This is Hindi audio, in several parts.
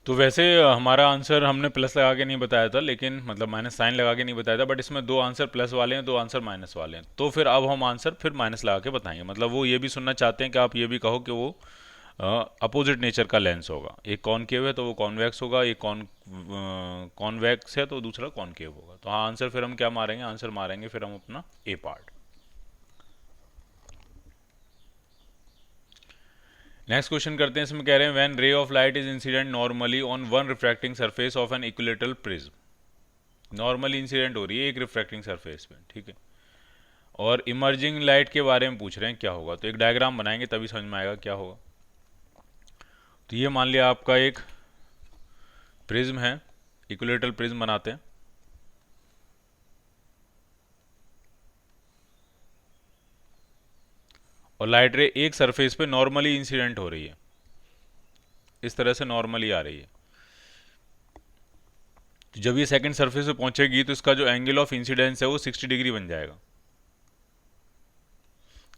तो वैसे हमारा आंसर हमने प्लस लगा के नहीं बताया था, लेकिन मतलब माइनस साइन लगा के नहीं बताया था, बट इसमें दो आंसर प्लस वाले हैं, दो आंसर माइनस वाले हैं, तो फिर अब हम आंसर फिर माइनस लगा के बताएंगे। मतलब वो ये भी सुनना चाहते हैं कि आप ये भी कहो कि वो अपोजिट नेचर का लेंस होगा, एक कॉनकेव है तो वो कॉन्वेक्स होगा, एक कॉन्वेक्स है तो दूसरा कॉनकेव होगा। तो हाँ, आंसर फिर हम क्या मारेंगे, आंसर मारेंगे फिर हम अपना ए पार्ट। नेक्स्ट क्वेश्चन करते हैं, इसमें कह रहे हैं when ray of light is incident normally on one refracting surface of an equilateral prism. Normally incident हो रही है एक रिफ्रैक्टिंग सरफेस पे, ठीक है, और इमर्जिंग लाइट के बारे में पूछ रहे हैं क्या होगा। तो एक डायग्राम बनाएंगे तभी समझ में आएगा क्या होगा। तो ये मान लिया आपका एक प्रिज्म है, इक्विलेटरल प्रिज्म बनाते हैं। और लाइट रे एक सरफेस पे नॉर्मली इंसिडेंट हो रही है, इस तरह से नॉर्मली आ रही है। तो जब ये सेकंड सरफेस पे पहुंचेगी तो इसका जो एंगल ऑफ इंसिडेंस है वो 60 डिग्री बन जाएगा।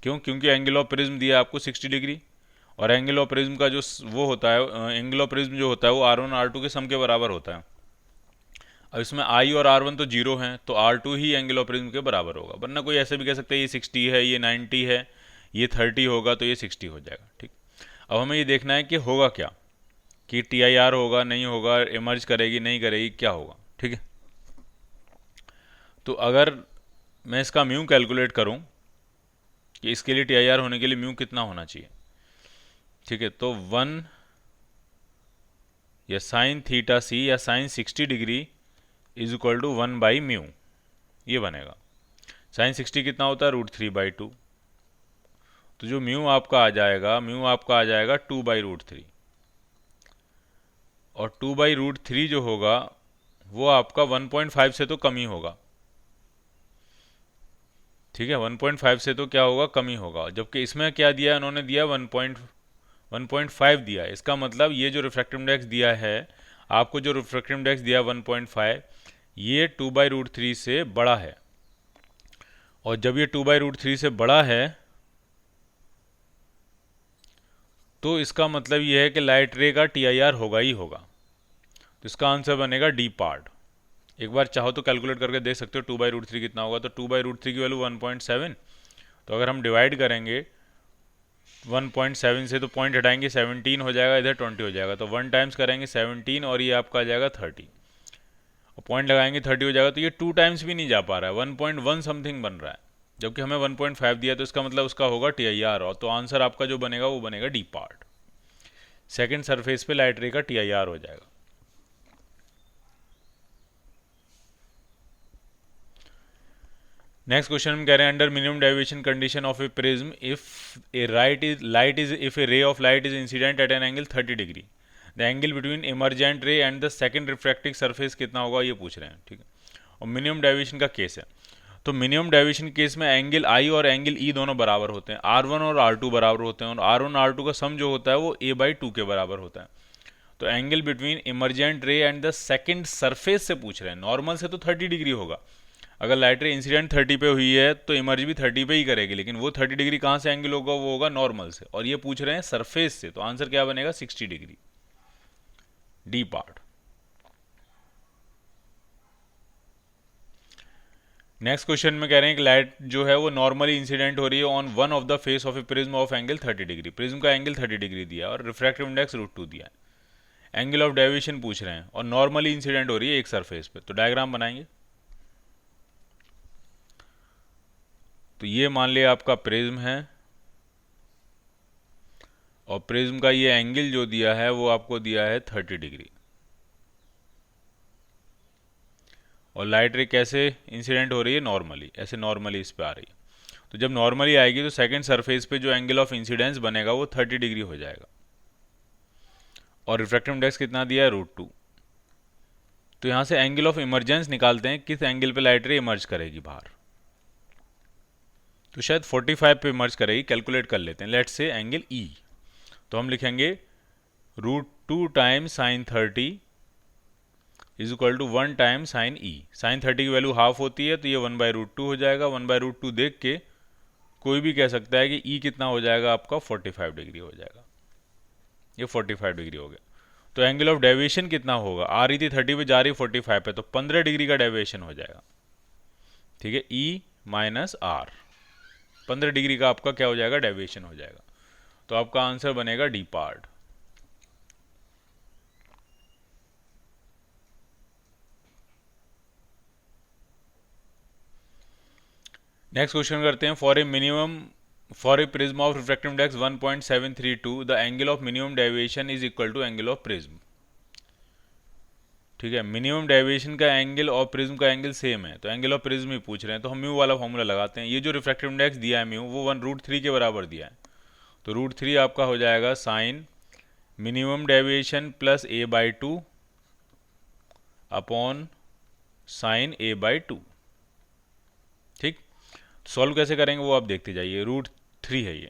क्यों? क्योंकि एंगल ऑफ प्रिज्म दिया है आपको 60 डिग्री, और एंगल ऑफ प्रिज्म का जो वो होता है, एंगल ऑफ प्रिज्म जो होता है वो R1 R2 के सम के बराबर होता है। अब इसमें आई और R1 तो जीरो हैं, तो R2 he angle of prism के बराबर होगा, वरना कोई ऐसे भी कह सकता है ये 60 है, ये 90 है, ये 30 होगा, तो ये 60 हो जाएगा। ठीक, अब हमें ये देखना है कि होगा क्या, कि TIR होगा नहीं होगा, इमर्ज करेगी नहीं करेगी, क्या होगा। ठीक है, तो अगर मैं इसका म्यू कैलकुलेट करूं कि इसके लिए TIR होने के लिए म्यू कितना होना चाहिए, ठीक है, तो 1 या साइन थीटा सी या sine 60 degree is equal to 1 by mu, ये बनेगा। साइन 60 कितना होता है, √3/2, तो जो म्यू आपका आ जाएगा, म्यू आपका आ जाएगा 2/√3, और 2/√3 जो होगा वो आपका 1.5 से तो कम ही होगा। ठीक है, 1.5 से तो क्या होगा, कम ही होगा, जबकि इसमें क्या दिया है, उन्होंने दिया 1.5 दिया है। इसका मतलब ये जो रिफ्रैक्टिव इंडेक्स दिया है आपको, जो रिफ्रैक्टिव इंडेक्स दिया 1.5, ये 2/√3 से बड़ा है, और जब ये 2/√3 से बड़ा है तो इसका मतलब ये है कि लाइट रे का TIR होगा ही होगा। तो इसका आंसर बनेगा डी पार्ट। एक बार चाहो तो कैलकुलेट करके देख सकते हो 2/√3 कितना होगा। तो 2/√3 की वैल्यू 1.7, तो अगर हम डिवाइड करेंगे 1.7 से तो पॉइंट हटाएंगे 17 हो जाएगा, इधर 20 हो जाएगा, तो 1 टाइम्स करेंगे 17 और ये आपका आ जाएगा 30, और पॉइंट लगाएंगे 30 हो जाएगा। तो ये 2 टाइम्स भी नहीं जा पा रहा है, 1.1 समथिंग बन रहा है, जबकि हमें 1.5 दिया, तो इसका मतलब उसका होगा TIR, और तो आंसर आपका जो बनेगा वो बनेगा डी पार्ट। सेकेंड सरफेस पे लाइट रे का TIR हो जाएगा। नेक्स्ट क्वेश्चन हम कह रहे हैं under minimum deviation condition of A prism if A ray of light is incident at an angle 30 degree, the angle between emergent ray and the second refractive surface कितना होगा, ये पूछ रहे हैं। ठीक है, और मिनिमम डेविएशन का केस है, तो मिनिमम डेविएशन केस में एंगल आई और एंगल ई दोनों बराबर होते हैं, R1 और R2 बराबर होते हैं, और R1 R2 का सम जो होता है वो A/2 के बराबर होता है। तो angle between emergent ray and the second surface से पूछ रहे हैं, नॉर्मल से तो 30 डिग्री होगा, अगर लाइट रे इंसिडेंट 30 पे हुई है तो इमर्ज भी 30 पे ही करेगी, लेकिन वो 30 डिग्री कहाँ से एंगल होगा, वो होगा नॉर्मल से, और ये पूछ रहे हैं सरफेस से, तो आंसर क्या बनेगा, 60 degree, D part. Next question में कह रहे हैं कि लाइट जो है वो नॉर्मली इंसिडेंट हो रही है on one of the face of A prism of angle 30 degree, prism का एंगल 30 डिग्री दिया और रिफ्रैक्टिव इंडेक्स √2 दिया है, एंगल ऑफ डेविएशन पूछ रहे हैं और नॉर्मली इंसिडेंट हो रही है एक सरफेस पे। तो डायग्राम बनाएंगे, तो ये मान लिया आपका प्रिज्म है, और प्रिज्म का ये एंगल जो दिया है वो आपको दिया है 30 डिग्री, और लाइट रे कैसे इंसिडेंट हो रही है, नॉर्मली, ऐसे नॉर्मली इस पे आ रही है। तो जब नॉर्मली आएगी तो सेकंड सरफेस पे जो एंगल ऑफ इंसिडेंस बनेगा वो 30 डिग्री हो जाएगा, और रिफ्रैक्टिव इंडेक्स कितना दिया है, √2। तो यहाँ से एंगल ऑफ इमरजेंस निकालते हैं, किस एंगल पे लाइट रे इमर्ज करेगी बाहर, तो शायद 45 पे इमर्ज करेगी, कैलकुलेट कर लेते हैं, लेट्स से एंगल ई। तो हम लिखेंगे √2 times sine 30 is equal to 1 time sine E. Sine 30 की वैल्यू हाफ होती है, तो ये 1/√2 हो जाएगा। 1/√2 देख के कोई भी कह सकता है कि ई कितना हो जाएगा आपका, 45 डिग्री हो जाएगा, ये 45 डिग्री हो गया। तो एंगल ऑफ डेविएशन कितना होगा, आ रही थी 30 पे, जा रही 45 पे, तो 15 डिग्री का डेविएशन हो जाएगा। ठीक है, ई माइनस आर, 15 डिग्री का आपका क्या हो जाएगा, डेविएशन हो जाएगा। तो आपका आंसर बनेगा डी पार्ट। नेक्स्ट क्वेश्चन करते हैं। For a prism of refractive index 1.732 the angle of minimum deviation is equal to angle of prism. ठीक है, मिनिमम डेविएशन का एंगल और प्रिज्म का एंगल सेम है, तो एंगल ऑफ प्रिज्म ही पूछ रहे हैं, तो हम म्यू वाला फॉर्मूला लगाते हैं। ये जो रिफ्रैक्टिव इंडेक्स दिया है म्यू, वो 1√3 के बराबर दिया है, तो √3 आपका हो जाएगा sine minimum deviation plus a/2 upon sine a/2। ठीक, सॉल्व कैसे करेंगे वो आप देखते जाइए। √3 है ये,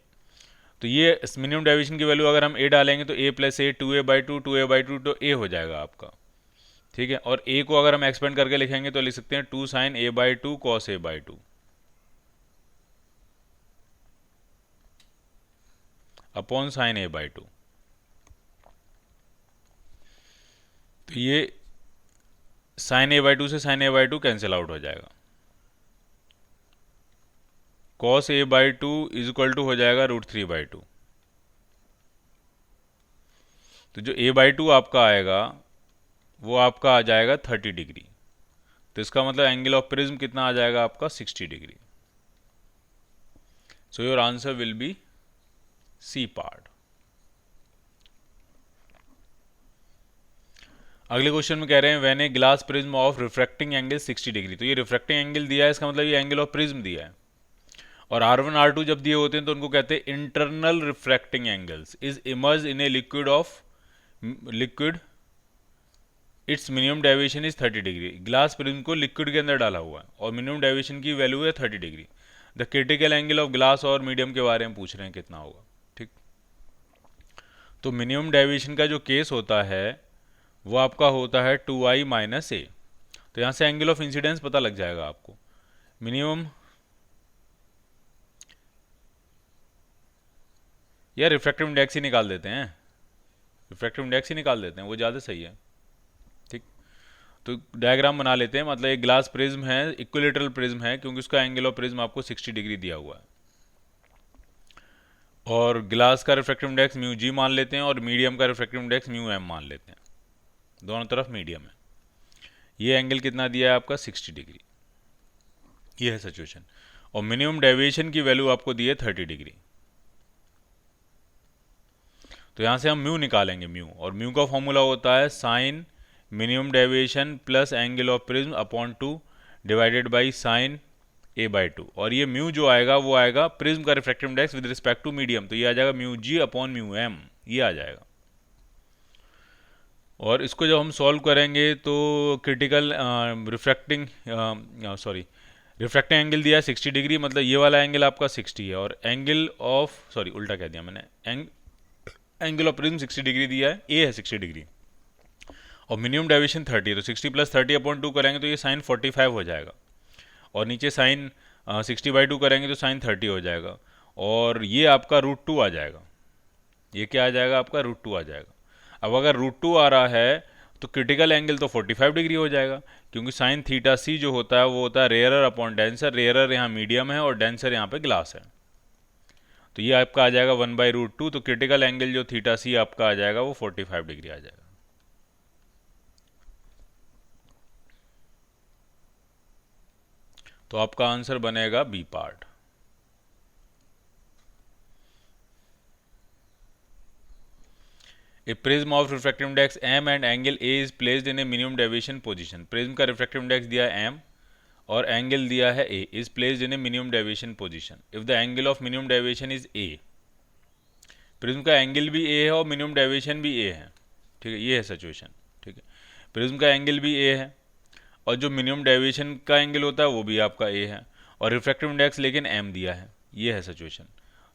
तो ये मिनिमम डेविएशन की वैल्यू अगर हम a डालेंगे तो a plus a 2a/2 2a/2 तो a हो जाएगा आपका। ठीक है, और a को अगर हम एक्सपेंड करके लिखेंगे तो लिख सकते हैं 2 sign a/2 cos a/2 upon sine a/2। तो ये साइन a/2 से साइन a/2 कैंसिल आउट हो जाएगा, cos a/2 is equal to हो जाएगा √3/2। तो जो a/2 आपका आएगा वो आपका आ जाएगा 30 डिग्री, तो इसका मतलब एंगल ऑफ प्रिज्म कितना आ जाएगा आपका 60 degree. So your answer will be C part. अगले क्वेश्चन में कह रहे हैं when a glass prism of refracting angle 60 degree, तो ये रिफ्रैक्टिंग एंगल दिया है, इसका मतलब ये एंगल ऑफ प्रिज्म दिया है। और R1 R2 जब दिए होते हैं तो उनको कहते हैं internal refracting angles is emerge in a liquid it's minimum deviation is 30 degree. Glass prism को लिक्विड के अंदर डाला हुआ है और मिनिमम डेविएशन की वैल्यू है 30 degree. The critical angle of glass और मीडियम के बारे में पूछ रहे हैं कितना होगा। ठीक, तो मिनिमम डेविएशन का जो केस होता है वो आपका होता है 2i माइनस ए। तो यहाँ से एंगल ऑफ इंसिडेंस पता लग जाएगा आपको। मिनिमम या रिफ्रैक्टिव इंडेक्स ही निकाल देते हैं, रिफ्रैक्टिव इंडेक्स ही निकाल देते हैं, वो ज़्यादा सही है। ठीक, तो डायग्राम बना लेते हैं। मतलब एक ग्लास प्रिज्म है, इक्विलेटरल प्रिज्म है, क्योंकि उसका एंगल ऑफ प्रिज्म आपको 60 डिग्री दिया हुआ है। और ग्लास का रिफ्रैक्टिव इंडेक्स म्यू जी मान लेते हैं और मीडियम का रिफ्रैक्टिव इंडेक्स म्यू एम मान लेते हैं, दोनों तरफ मीडियम है। ये एंगल कितना दिया है आपका 60 डिग्री, ये है सिचुएशन। और मिनिमम डेविएशन की वैल्यू आपको दी है 30 डिग्री। तो यहाँ से हम म्यू निकालेंगे, म्यू, और म्यू का फॉर्मूला होता है sine minimum deviation plus angle of prism upon 2 divided by sine a/2। और ये म्यू जो आएगा वो आएगा प्रिज्म का refractive index with respect to medium, तो ये आ जाएगा mu G upon mu M, ये आ जाएगा। और इसको जब हम सॉल्व करेंगे तो क्रिटिकल रिफ्रैक्टिंग एंगल दिया है 60 डिग्री, मतलब ये वाला एंगल आपका 60 है, और एंगल ऑफ उल्टा कह दिया मैंने, एंगल ऑफ प्रिज्म 60 डिग्री दिया है, ए है 60 डिग्री, और मिनिमम डेविएशन 30, तो 60 प्लस 30 अपॉन 2 करेंगे तो ये साइन 45 हो जाएगा। और नीचे साइन 60/2 करेंगे तो साइन 30 हो जाएगा, और ये आपका √2 आ जाएगा। ये क्या आ जाएगा आपका √2 आ जाएगा। अब अगर √2 आ रहा है तो क्रिटिकल एंगल तो 45 डिग्री हो जाएगा, क्योंकि साइन थीटा सी जो होता है वो होता है रेयरर अपॉन डेंसर। रेयरर यहाँ मीडियम है और डेंसर यहाँ पे ग्लास है, तो ये आपका आ जाएगा 1/√2। तो क्रिटिकल एंगल जो थीटा सी आपका आ जाएगा वो 45 डिग्री आ जाएगा। तो आपका आंसर बनेगा B part. A prism of refractive index m and angle a is placed in a minimum deviation position. Prism का रिफ्रैक्टिव इंडेक्स दिया है m और एंगल दिया है a, is placed in a minimum deviation position if the angle of minimum deviation is a। Prism का एंगल भी a है और मिनिमम डेविएशन भी a है। ठीक है, ये है सिचुएशन। ठीक है, प्रिज्म का एंगल भी a है और जो मिनिमम डेविएशन का एंगल होता है वो भी आपका a है, और रिफ्रैक्टिव इंडेक्स लेकिन m दिया है, ये है सिचुएशन।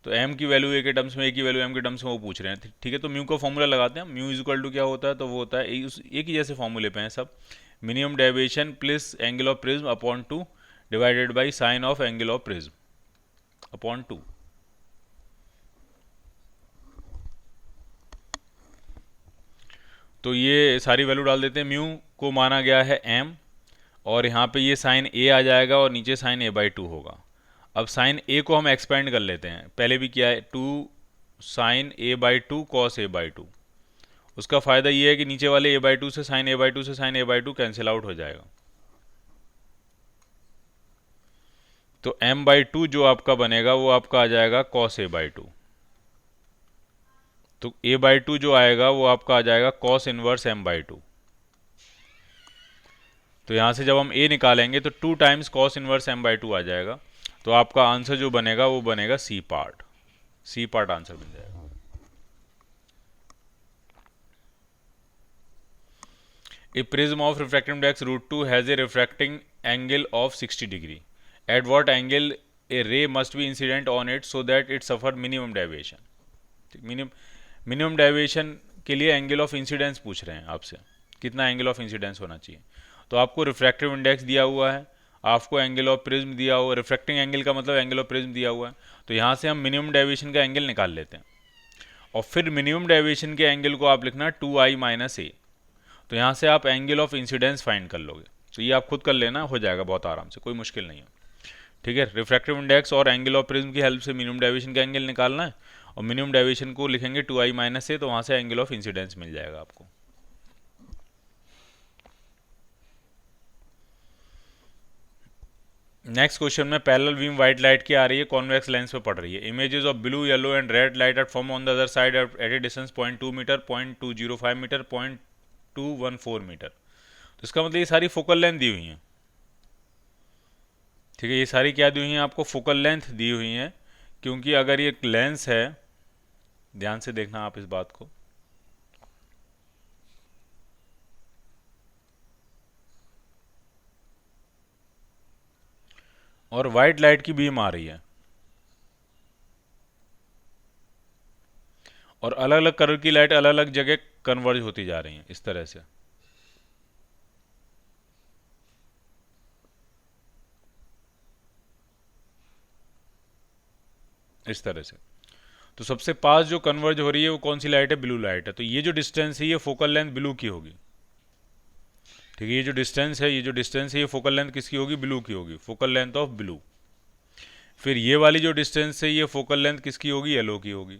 तो m की वैल्यू a के टर्म्स में, a की वैल्यू m के टर्म्स में वो पूछ रहे हैं। ठीक है, तो म्यू का फॉर्मूला लगाते हैं। म्यू इज इक्वल टू क्या होता है, तो वो होता है एक ही जैसे फॉर्मूले पे हैं सब, minimum deviation plus angle of prism upon 2 divided by sign of angle of prism upon 2। तो ये सारी वैल्यू डाल देते हैं। म्यू को माना गया है m, और यहाँ पे ये साइन a आ जाएगा और नीचे साइन a/2 होगा। अब साइन a को हम एक्सपेंड कर लेते हैं, पहले भी किया है, 2 साइन a/2 कॉस a/2। उसका फ़ायदा ये है कि नीचे वाले a/2 से साइन a/2 से साइन a/2 कैंसिल आउट हो जाएगा। तो m/2 जो आपका बनेगा वो आपका आ जाएगा कॉस a/2। तो a/2 जो आएगा वो आपका आ जाएगा कॉस इनवर्स m/2। तो यहाँ से जब हम a निकालेंगे तो 2 टाइम्स कॉस इनवर्स m/2 आ जाएगा। तो आपका आंसर जो बनेगा वो बनेगा C part. C part answer बन जाएगा। A prism of refractive index √2 has a refracting angle of 60 degree. At what angle a ray must be incident on it so that it suffer minimum deviation? Minimum deviation के लिए एंगल ऑफ इंसिडेंस पूछ रहे हैं आपसे, कितना एंगल ऑफ इंसिडेंस होना चाहिए। तो आपको रिफ्रैक्टिव इंडेक्स दिया हुआ है, आपको एंगल ऑफ प्रिज्म दिया हुआ है, रिफ्रैक्टिंग एंगल का मतलब एंगल ऑफ प्रिज्म दिया हुआ है। तो यहाँ से हम मिनिमम डेविएशन का एंगल निकाल लेते हैं, और फिर मिनिमम डेविएशन के एंगल को आप लिखना 2i - a। तो यहाँ से आप एंगल ऑफ इंसिडेंस फाइंड कर लोगे। तो ये आप खुद कर लेना, हो जाएगा बहुत आराम से, कोई मुश्किल नहीं है। ठीक है, रिफ्रैक्टिव इंडेक्स और एंगल ऑफ प्रिज्म की हेल्प से मिनिमम डेविएशन का एंगल निकालना है, और मिनिमम डेविएशन को लिखेंगे 2i - a, तो वहाँ से एंगल ऑफ इंसिडेंस मिल जाएगा आपको। नेक्स्ट क्वेश्चन में पैरेलल बीम व्हाइट लाइट की आ रही है, कॉन्वेक्स लेंस पे पड़ रही है। Images of blue, yellow and red light are from on the other side at a distance 0.2 metre, 0.205 metre, 0.214 metre. तो इसका मतलब ये सारी फोकल लेंथ दी हुई हैं। ठीक है, ये सारी क्या दी हुई हैं आपको? फोकल लेंथ दी हुई हैं, क्योंकि अगर ये लेंस है, ध्यान से देखना आप इस बात को, और वाइट लाइट की बीम आ रही है, और अलग अलग कलर की लाइट अलग अलग जगह कन्वर्ज होती जा रही हैं इस तरह से। इस तरह से तो सबसे पास जो कन्वर्ज हो रही है वो कौन सी लाइट है? ब्लू लाइट है। तो ये जो डिस्टेंस है ये फोकल लेंथ ब्लू की होगी। ठीक है, ये जो डिस्टेंस है, ये फोकल लेंथ किसकी होगी? ब्लू की होगी, फोकल लेंथ ऑफ ब्लू। फिर ये वाली जो डिस्टेंस है ये फोकल लेंथ किसकी होगी? येलो की होगी।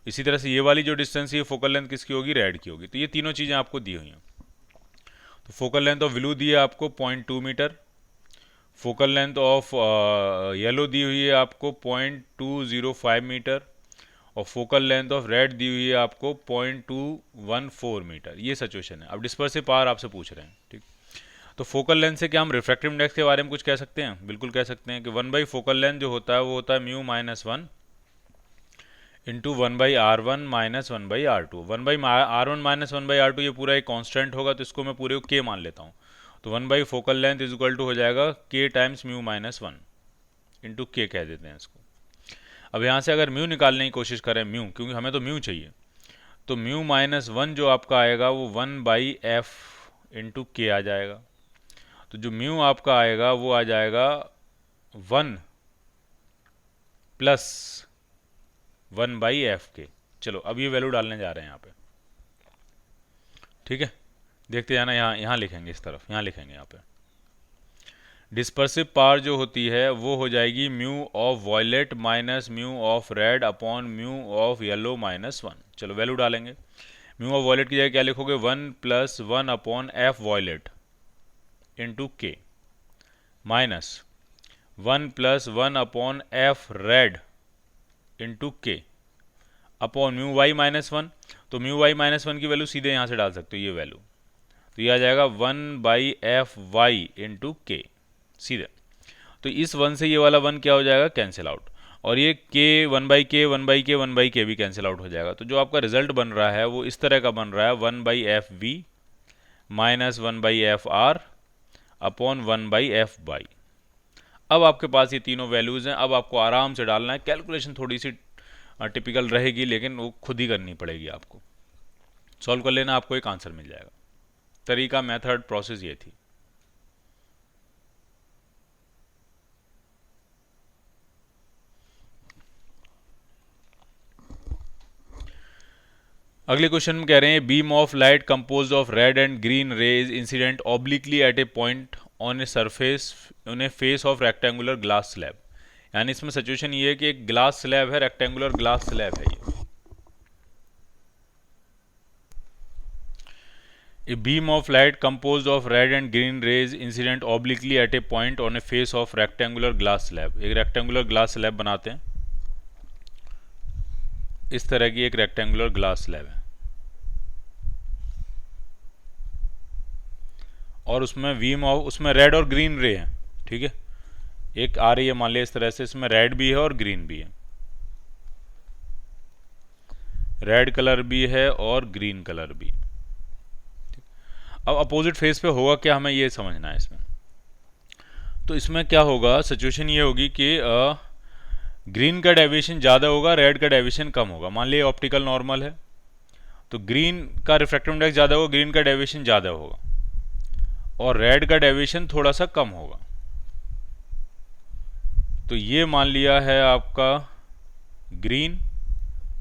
इसी तरह से ये वाली जो डिस्टेंस है ये फोकल लेंथ किसकी होगी? रेड की होगी। तो ये तीनों चीज़ें आपको दी हुई हैं। तो फोकल लेंथ ऑफ ब्लू दी है आपको 0.2 metre, focal length of yellow दी हुई है आपको 0.205 मीटर, और फोकल लेंथ ऑफ रेड दी हुई है आपको 0.214 मीटर। ये सिचुएशन है। अब डिस्पर्सिव पावर आपसे पूछ रहे हैं। ठीक, तो फोकल लेंथ से क्या हम रिफ्रैक्टिव इंडेक्स के बारे में कुछ कह सकते हैं? बिल्कुल कह सकते हैं कि 1 फोकल लेंथ जो होता है वो होता है mu -1 into 1/r1 - 1/r2। 1/r1 - 1/r2 ये पूरा एक कांस्टेंट होगा, तो इसको मैं पूरे को k मान लेता हूँ। तो 1 focal length is equal to हो जाएगा k times mu -1 into k कह देते हैं इसको। अब यहाँ से अगर म्यू निकालने की कोशिश करें, म्यू, क्योंकि हमें तो म्यू चाहिए, तो म्यू -1 जो आपका आएगा वो 1/f इंटू के आ जाएगा। तो जो म्यू आपका आएगा वो आ जाएगा 1 प्लस 1/f के। चलो अब ये वैल्यू डालने जा रहे हैं यहाँ पे। ठीक है, देखते जाना, यहाँ यहाँ लिखेंगे, इस तरफ यहाँ लिखेंगे। यहाँ पे डिस्पर्सिव पावर जो होती है वो हो जाएगी mu of violet minus mu of red upon mu of yellow -1। चलो वैल्यू डालेंगे। म्यू ऑफ वॉयलेट की जगह क्या लिखोगे? 1 + 1 अपॉन एफ वॉयलेट इंटू के, minus 1 + 1 upon F red into के, अपॉन म्यू वाई -1। तो म्यू वाई -1 की वैल्यू सीधे यहाँ से डाल सकते हो, ये वैल्यू। तो ये आ जाएगा 1/f वाई इंटू के, सीधे। तो इस 1 से ये वाला 1 क्या हो जाएगा? Cancel out. और ये k 1/k 1/k 1/k भी कैंसिल आउट हो जाएगा। तो जो आपका रिजल्ट बन रहा है वो इस तरह का बन रहा है, 1/fv minus 1/fr upon 1/f/। अब आपके पास ये तीनों वैल्यूज़ हैं। अब आपको आराम से डालना है। कैलकुलेशन थोड़ी सी टिपिकल रहेगी, लेकिन वो खुद ही करनी पड़ेगी आपको। सॉल्व कर लेना, आपको एक आंसर मिल जाएगा। तरीका, मेथड, प्रोसेस ये थी। अगले क्वेश्चन में कह रहे हैं beam of light compose of red and green rays incident obliquely at a point on a surface on a face of rectangular glass slab. यानी इसमें सिचुएशन ये है कि एक ग्लास स्लैब है, रेक्टेंगुलर ग्लास स्लैब है ये। A beam of light composed of red and green rays incident obliquely at a point on a face of rectangular glass slab। एक रेक्टेंगुलर ग्लास स्लैब बनाते हैं, इस तरह की एक रेक्टेंगुलर ग्लास स्लैब है और उसमें बीम ऑफ, उसमें रेड और ग्रीन रे है, ठीक है। एक आ रही है मान लिया इस तरह से, इसमें रेड भी है और ग्रीन भी है, रेड कलर भी है और ग्रीन कलर भी। अब अपोजिट फेस पे होगा क्या, हमें ये समझना है इसमें। तो इसमें क्या होगा, सिचुएशन ये होगी कि ग्रीन का डेविएशन ज़्यादा होगा, रेड का डेविएशन कम होगा। मान लिया ऑप्टिकल नॉर्मल है, तो ग्रीन का रिफ्रैक्टिव इंडेक्स ज़्यादा होगा, ग्रीन का डेविएशन ज़्यादा होगा, और रेड का डेविएशन थोड़ा सा कम होगा। तो ये मान लिया है आपका ग्रीन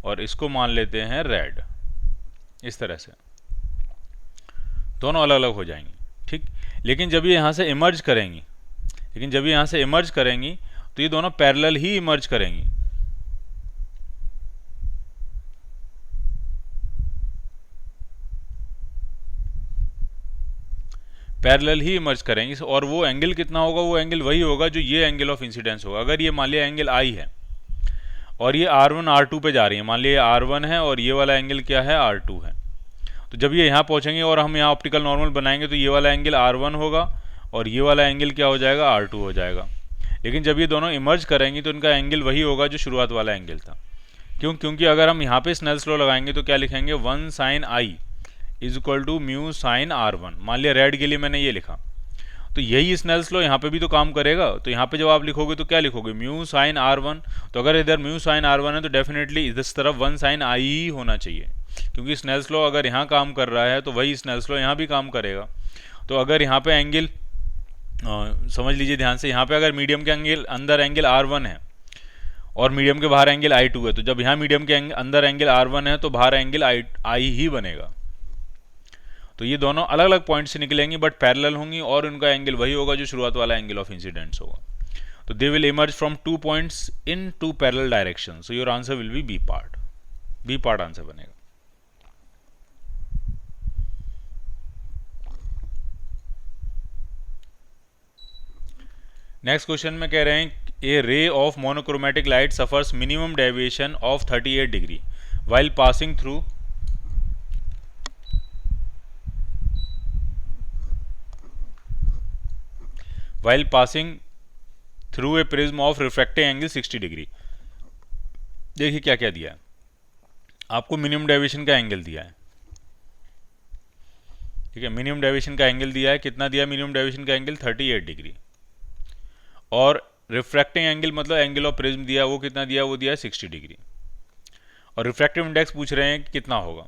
और इसको मान लेते हैं रेड, इस तरह से दोनों अलग अलग हो जाएंगी, ठीक। लेकिन जब ये यहाँ से इमर्ज करेंगी, तो ये दोनों पैरेलल ही इमर्ज करेंगी। और वो एंगल कितना होगा, वो एंगल वही होगा जो ये एंगल ऑफ इंसिडेंस होगा। अगर ये मान लिया एंगल आई है और ये R1 R2 पे जा रही है, मान लिया ये R1 है और ये वाला एंगल क्या है, R2 है। तो जब ये यहाँ पहुँचेंगे और हम यहाँ ऑप्टिकल नॉर्मल बनाएंगे तो ये वाला एंगल R1 होगा और ये वाला एंगल क्या हो जाएगा, R2 हो जाएगा। लेकिन जब ये दोनों इमर्ज करेंगी तो इनका एंगल वही होगा जो शुरुआत वाला एंगल था। क्योंकि अगर हम यहाँ पे स्नेल्स लॉ लगाएंगे तो क्या लिखेंगे, 1 sin I is equal to mu sine R1। मान लिया रेड के लिए मैंने ये लिखा, तो यही स्नेल्स लॉ यहाँ पे भी तो काम करेगा। तो यहाँ पे जब आप लिखोगे तो क्या लिखोगे, म्यू साइन R1। तो अगर इधर म्यू साइन R1 है तो डेफिनेटली इस तरफ 1 sin I ही होना चाहिए, क्योंकि स्नेल्स लॉ अगर यहाँ काम कर रहा है तो वही स्नेल्स लॉ यहाँ भी काम करेगा। तो अगर यहाँ पे एंगल समझ लीजिए ध्यान से, यहाँ पे अगर मीडियम के एंगल अंदर एंगल R1 है और मीडियम के बाहर एंगल I2 है, तो जब यहाँ मीडियम के अंदर एंगल R1 है तो बाहर एंगल I ही बनेगा। तो ये दोनों अलग अलग पॉइंट से निकलेंगी बट पैरेलल होंगी और उनका एंगल वही होगा जो शुरुआत वाला एंगल ऑफ इंसिडेंस होगा। तो they will emerge from 2 points in 2 parallel direction. So your answer will be B part answer बनेगा। नेक्स्ट क्वेश्चन में कह रहे हैं a ray of monochromatic light suffers minimum deviation of 38 degree while passing through a prism of refracting angle 60 degree. देखिए क्या क्या दिया है आपको, मिनिमम डेविएशन का एंगल दिया है, ठीक है। मिनिमम डेविएशन का एंगल दिया है, कितना दिया है मिनिमम डेविएशन का एंगल, 38 डिग्री। और रिफ्रैक्टिंग एंगल मतलब एंगल ऑफ प्रिज्म दिया, वो कितना दिया, वो दिया है 60 डिग्री। और रिफ्रैक्टिव इंडेक्स पूछ रहे हैं कि कितना होगा।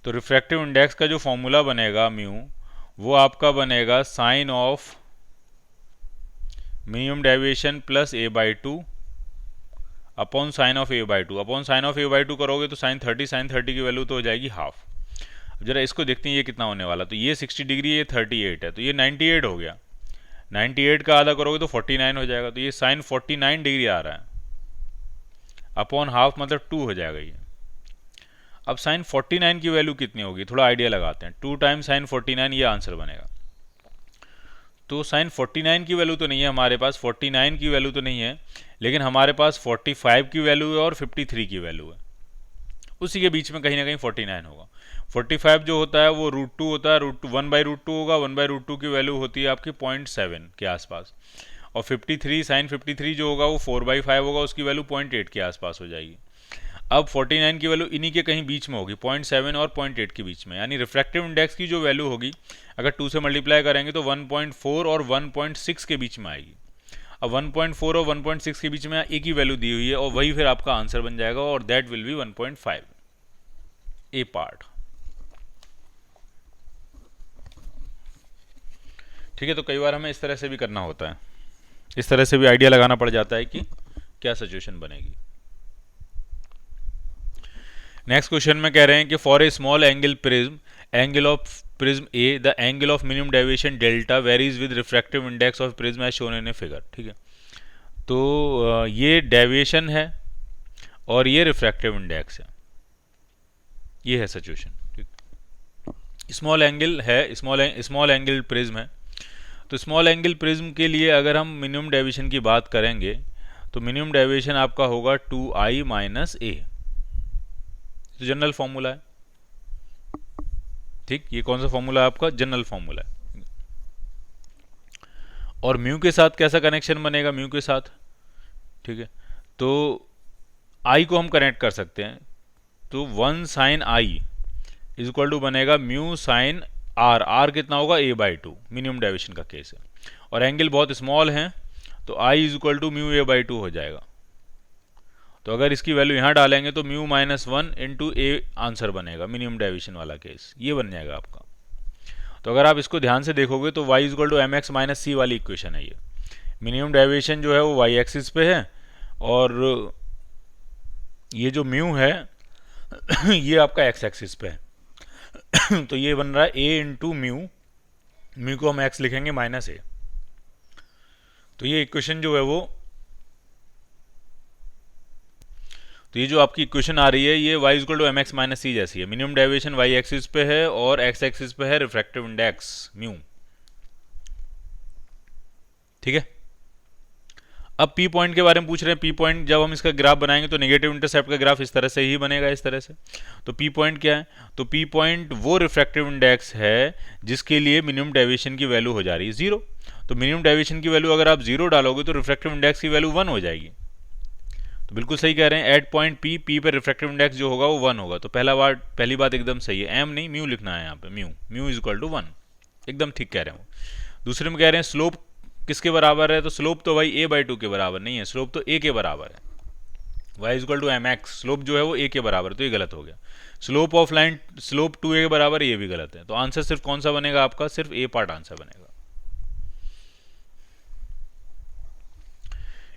तो रिफ्रैक्टिव इंडेक्स का जो फॉर्मूला बनेगा म्यू, वो आपका बनेगा sine of minimum deviation plus a/2 upon sine of a/2। Upon sine of a/2 करोगे तो साइन 30 की वैल्यू तो हो जाएगी हाफ। अब जरा इसको देखते हैं ये कितना होने वाला। तो ये 60 डिग्री, ये 38 है, तो ये 98 हो गया। 98 का आधा करोगे तो 49 हो जाएगा। तो ये साइन 49 डिग्री आ रहा है, अपॉन हाफ मतलब 2 हो जाएगा ये। अब साइन 49 की वैल्यू कितनी होगी, थोड़ा आइडिया लगाते हैं। 2 टाइम्स साइन 49, ये आंसर बनेगा। तो साइन 49 की वैल्यू तो नहीं है हमारे पास, 49 की वैल्यू तो नहीं है, लेकिन हमारे पास 45 की वैल्यू है और 53 की वैल्यू है। उसी के बीच में कहीं ना कहीं 49 होगा। 45 जो होता है वो √2 होता है, √1/√2 होगा। 1/√2 की वैल्यू होती है आपकी 0.7 के आसपास। और 53 साइन 53 जो होगा वो 4/5 होगा, उसकी वैल्यू 0.8 के आसपास हो जाएगी। अब 49 की वैल्यू इन्हीं के कहीं बीच में होगी, 0.7 और 0.8 के बीच में। यानी रिफ्रैक्टिव इंडेक्स की जो वैल्यू होगी अगर 2 से मल्टीप्लाई करेंगे तो 1.4 और 1.6 के बीच में आएगी। अब 1.4 और 1.6 के बीच में एक ही वैल्यू दी हुई है और वही फिर आपका आंसर बन जाएगा, और that will be 1.5 A part. ठीक है, तो कई बार हमें इस तरह से भी करना होता है, इस तरह से भी आइडिया लगाना पड़ जाता है कि क्या सिचुएशन बनेगी। नेक्स्ट क्वेश्चन में कह रहे हैं कि for a small angle prism, angle of prism A, the angle of minimum deviation delta varies with refractive index of prism as shown in a figure. ठीक है, तो ये डेविएशन है और ये रिफ्रैक्टिव इंडेक्स है, ये है सिचुएशन। ठीक, स्मॉल एंगल है, स्मॉल एंगल प्रिज्म है। तो स्मॉल एंगल प्रिज्म के लिए अगर हम मिनिमम डेविएशन की बात करेंगे तो मिनिमम डेविएशन आपका होगा 2i माइनस ए, तो जनरल फॉर्मूला है। ठीक, ये कौन सा फॉर्मूला है आपका? जनरल फॉर्मूला है। और म्यू के साथ कैसा कनेक्शन बनेगा? म्यू के साथ, ठीक है, तो आई को हम कनेक्ट कर सकते हैं, तो 1 sine I is equal to बनेगा म्यू साइन आर। आर कितना होगा? a by two, minimum deviation का केस है, और एंगल बहुत स्मॉल है तो i is equal to mu a by two हो जाएगा। तो अगर इसकी वैल्यू यहाँ डालेंगे तो mu minus 1 into A answer बनेगा, मिनिमम डेविएशन वाला केस ये बन जाएगा आपका। तो अगर आप इसको ध्यान से देखोगे तो y equal to M x minus c वाली इक्वेशन है ये। मिनिमम डेविएशन जो है वो y एक्सिस पे है, और ये जो म्यू है ये आपका x एक्सिस पे है। तो ये बन रहा है a इंटू म्यू, म्यू को हम x लिखेंगे माइनस ए। तो ये इक्वेशन जो है वो, तो ये जो आपकी इक्वेशन आ रही है ये y equal to M x minus c जैसी है। मिनिमम डेविएशन y एक्सिस पे है और x एक्सिस पे है रिफ्रैक्टिव इंडेक्स म्यू। ठीक है, अब P पॉइंट के बारे में पूछ रहे हैं। P पॉइंट जब हम इसका ग्राफ बनाएंगे तो नेगेटिव इंटरसेप्ट का ग्राफ इस तरह से ही बनेगा, इस तरह से। तो P पॉइंट क्या है? तो P पॉइंट वो रिफ्रैक्टिव इंडेक्स है जिसके लिए मिनिमम डेविएशन की वैल्यू हो जा रही है 0। तो मिनिमम डेविएशन की वैल्यू अगर आप 0 डालोगे तो रिफ्रैक्टिव इंडेक्स की वैल्यू 1 हो जाएगी। तो बिल्कुल सही कह रहे हैं, एट पॉइंट P पे रिफ्रैक्टिव इंडेक्स जो होगा वो 1 होगा। तो पहली बात एकदम सही है, m नहीं म्यू लिखना है यहाँ पे, म्यू इज इक्वल टू 1, एकदम ठीक कह रहे हैं वो। दूसरे में कह रहे हैं स्लोप किसके बराबर है? तो स्लोप तो भाई a बाई टू के बराबर नहीं है, स्लोप तो a के बराबर है। y is equal to M X, slope जो है वो a के बराबर, तो ये गलत हो गया। Slope of line, slope 2a के बराबर, ये भी गलत है। तो आंसर सिर्फ कौन सा बनेगा आपका? सिर्फ a पार्ट आंसर बनेगा।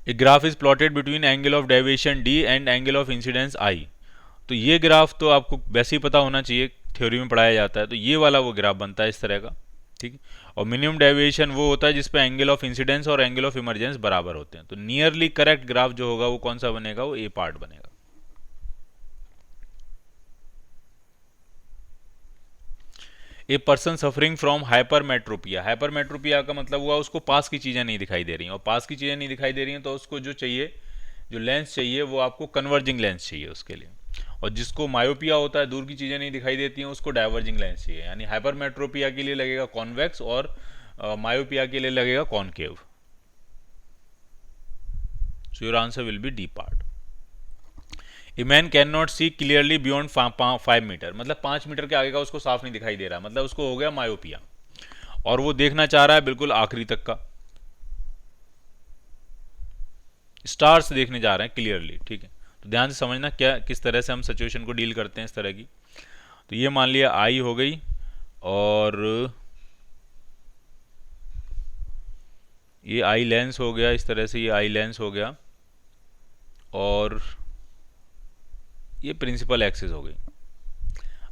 A graph is plotted between angle of deviation d and angle of incidence i। तो ये ग्राफ तो आपको वैसे ही पता होना चाहिए, थ्योरी में पढ़ाया जाता है। तो ये वाला वो ग्राफ बनता है इस तरह का, ठीक। और मिनिमम डेविएशन वो होता है जिसपे एंगल ऑफ इंसिडेंस और एंगल ऑफ इमरजेंस बराबर होते हैं। तो नियरली करेक्ट ग्राफ जो होगा वो कौन सा बनेगा? वो ए पार्ट बनेगा। A person suffering from hypermetropia, hypermetropia का मतलब हुआ उसको पास की चीज़ें नहीं दिखाई दे रही हैं, और पास की चीज़ें नहीं दिखाई दे रही हैं तो उसको जो चाहिए, जो लेंस चाहिए वो आपको कन्वर्जिंग लेंस चाहिए उसके लिए। और जिसको मायोपिया होता है, दूर की चीज़ें नहीं दिखाई देती हैं, उसको डाइवर्जिंग लेंस चाहिए। यानी हाइपरमेट्रोपिया के लिए लगेगा कॉन्वेक्स और मायोपिया के लिए लगेगा concave. So your answer will be D part. A man can not see clearly beyond 5 metre, मतलब 5 मीटर के आगे का उसको साफ नहीं दिखाई दे रहा, मतलब उसको हो गया मायोपिया, और वो देखना चाह रहा है बिल्कुल आखिरी तक का, स्टार्स देखने जा रहे हैं क्लियरली। ठीक है, तो ध्यान से समझना क्या, किस तरह से हम सिचुएशन को डील करते हैं इस तरह की। तो ये मान लिया आई हो गई, और ये आई लेंस हो गया, इस तरह से ये आई लेंस हो गया, और ये प्रिंसिपल एक्सिस हो गई।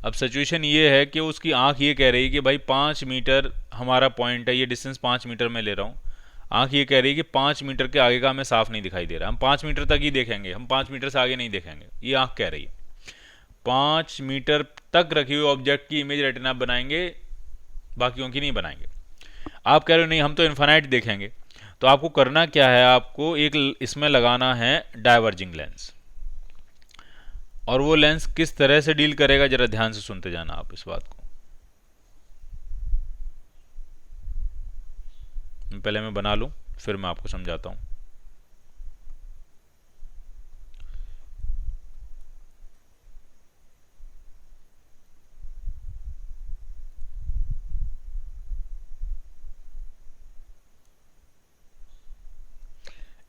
अब सिचुएशन ये है कि उसकी आंख ये कह रही है कि भाई 5 मीटर हमारा पॉइंट है, ये डिस्टेंस 5 मीटर में ले रहा हूँ। आंख ये कह रही है कि 5 मीटर के आगे का हमें साफ नहीं दिखाई दे रहा, हम 5 मीटर तक ही देखेंगे, हम 5 मीटर से आगे नहीं देखेंगे, ये आंख कह रही है। 5 मीटर तक रखी हुई ऑब्जेक्ट की इमेज रेटिना बनाएंगे, बाकियों की नहीं बनाएंगे। आप कह रहे हो नहीं हम तो इन्फानाइट देखेंगे, तो आपको करना क्या है, आपको एक इसमें लगाना है डाइवर्जिंग लेंस। और वो लेंस किस तरह से डील करेगा, जरा ध्यान से सुनते जाना आप इस बात को। पहले मैं बना लूं, फिर मैं आपको समझाता हूं।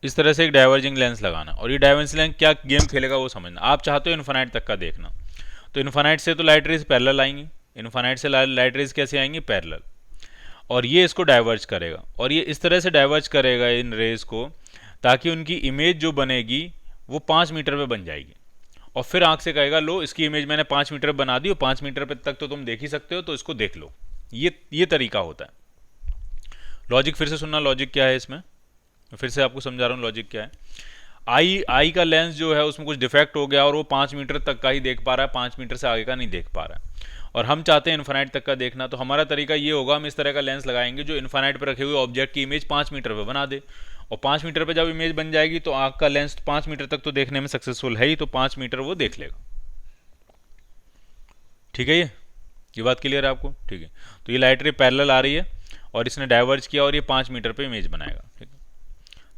इस तरह से एक डाइवर्जिंग लेंस लगाना, और ये डाइवर्जिंग लेंस क्या गेम खेलेगा वो समझना। आप चाहते हो इन्फानाइट तक का देखना, तो इन्फानाइट से तो लाइट रेज पैरेलल आएंगी, इन्फानाइट से लाइट रेज कैसे आएंगी? पैरेलल। और ये इसको डाइवर्ज करेगा, और ये इस तरह से डाइवर्ज करेगा इन रेज को, ताकि उनकी इमेज जो बनेगी वो 5 मीटर पे बन जाएगी। और फिर आंख से कहेगा लो इसकी इमेज मैंने 5 मीटर बना दी और 5 मीटर पे तक तो तुम देख ही सकते हो, तो इसको देख लो। ये तरीका होता है। लॉजिक फिर से सुनना, लॉजिक क्या है इसमें, फिर से आपको समझा रहा हूँ लॉजिक क्या है। आई का लेंस जो है उसमें कुछ डिफेक्ट हो गया और वो 5 मीटर तक का ही देख पा रहा है, 5 मीटर से आगे का नहीं देख पा रहा है, और हम चाहते हैं इन्फानाइट तक का देखना। तो हमारा तरीका ये होगा, हम इस तरह का लेंस लगाएंगे जो इन्फानाइट पर रखे हुए ऑब्जेक्ट की इमेज 5 मीटर पे बना दे, और 5 मीटर पे जब इमेज बन जाएगी तो आँख का लेंस 5 मीटर तक तो देखने में सक्सेसफुल है ही, तो 5 मीटर वो देख लेगा। ठीक है, ये बात क्लियर है आपको? ठीक है, तो ये लाइट रे पैरेलल आ रही है और इसने डाइवर्ज किया और ये 5 मीटर पे इमेज बनाएगा। ठीक है,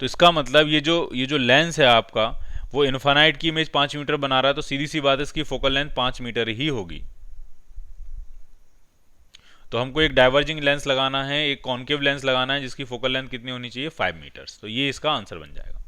तो इसका मतलब ये जो लेंस है आपका, वो इन्फानाइट की इमेज 5 मीटर बना रहा है, तो सीधी सी बात है इसकी फोकल लेंथ 5 मीटर ही होगी। तो हमको एक डाइवर्जिंग लेंस लगाना है, एक कॉन्केव लेंस लगाना है जिसकी फोकल लेंथ कितनी होनी चाहिए, 5 मीटर्स। तो ये इसका आंसर बन जाएगा।